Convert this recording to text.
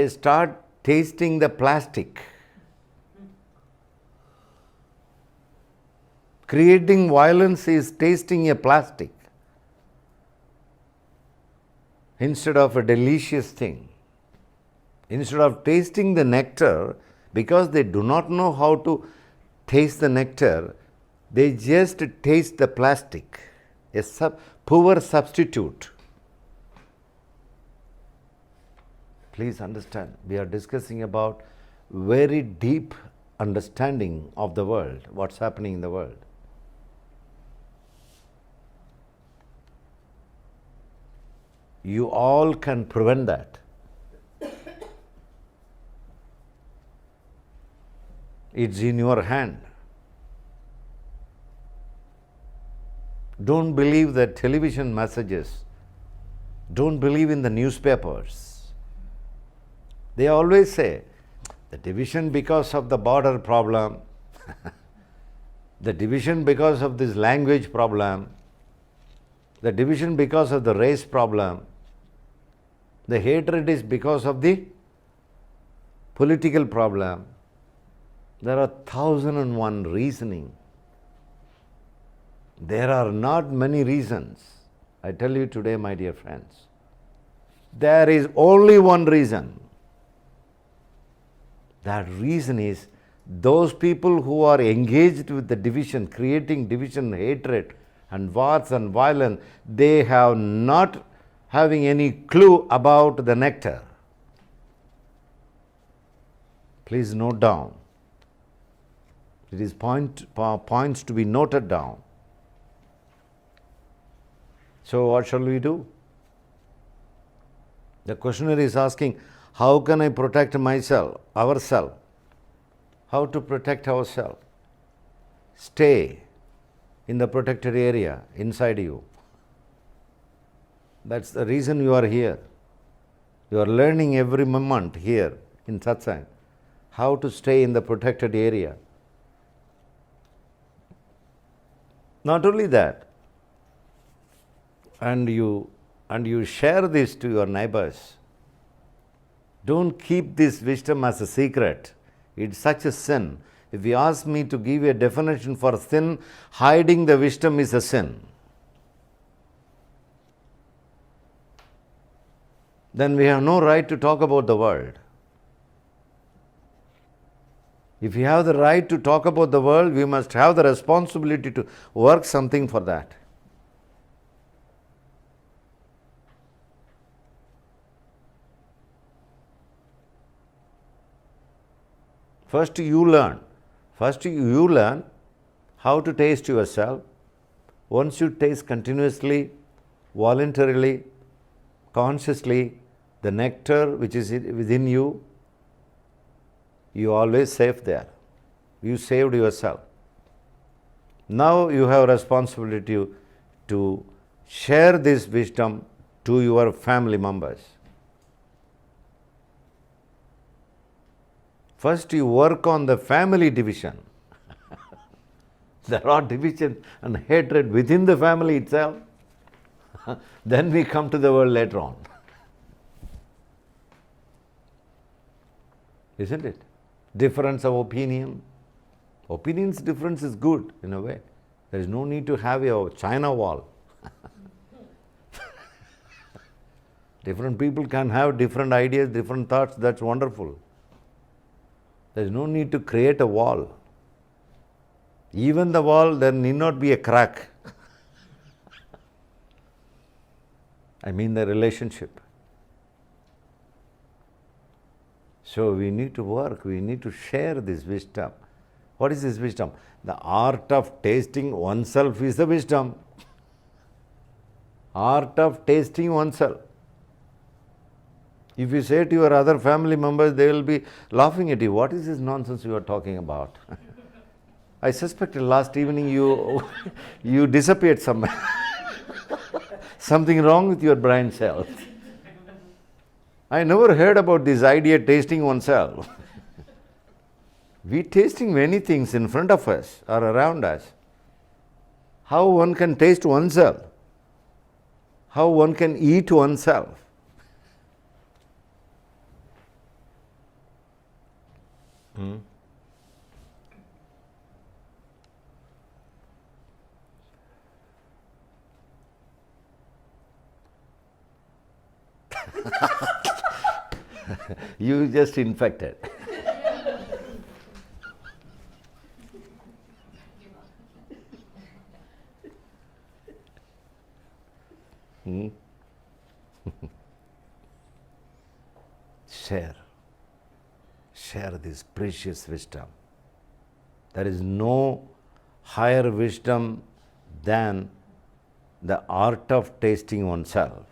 they start tasting the plastic. Creating violence is tasting a plastic instead of a delicious thing. Instead of tasting the nectar, because they do not know how to taste the nectar, they just taste the plastic, a poor substitute. Please understand, we are discussing about very deep understanding of the world, what's happening in the world. You all can prevent that. It's in your hand. Don't believe the television messages. Don't believe in the newspapers. They always say, the division because of the border problem, the division because of this language problem, the division because of the race problem, the hatred is because of the political problem. There are 1,001 reasoning. There are not many reasons. I tell you today, my dear friends, there is only one reason. That reason is those people who are engaged with the division, creating division, hatred and wars and violence, they have not having any clue about the nectar. Please note down. It is points to be noted down. So what shall we do? The questioner is asking, how can I protect myself, ourselves? How to protect ourselves? Stay in the protected area inside you. That's the reason you are here. You are learning every moment here in satsang how to stay in the protected area. Not only that, and you share this to your neighbors. Don't keep this wisdom as a secret. It's such a sin. If you ask me to give a definition for sin, hiding the wisdom is a sin. Then we have no right to talk about the world. If you have the right to talk about the world, we must have the responsibility to work something for that. First you learn how to taste yourself. Once you taste continuously, voluntarily, consciously, the nectar which is within you, you always safe there. You saved yourself. Now you have responsibility to share this wisdom to your family members. First you work on the family division. There are division and hatred within the family itself. Then we come to the world later on. Isn't it? Difference of opinion. Opinions difference is good in a way. There is no need to have a China wall. Different people can have different ideas, different thoughts, that's wonderful. There is no need to create a wall. Even the wall, there need not be a crack. I mean the relationship. So we need to work, we need to share this wisdom. What is this wisdom? The art of tasting oneself is the wisdom. Art of tasting oneself. If you say to your other family members, they will be laughing at you. What is this nonsense you are talking about? I suspected last evening you disappeared somewhere. Something wrong with your brain cells. I never heard about this idea tasting oneself. We tasting many things in front of us or around us. How one can taste oneself? How one can eat oneself? You just infected. Share. Share this precious wisdom. There is no higher wisdom than the art of tasting oneself.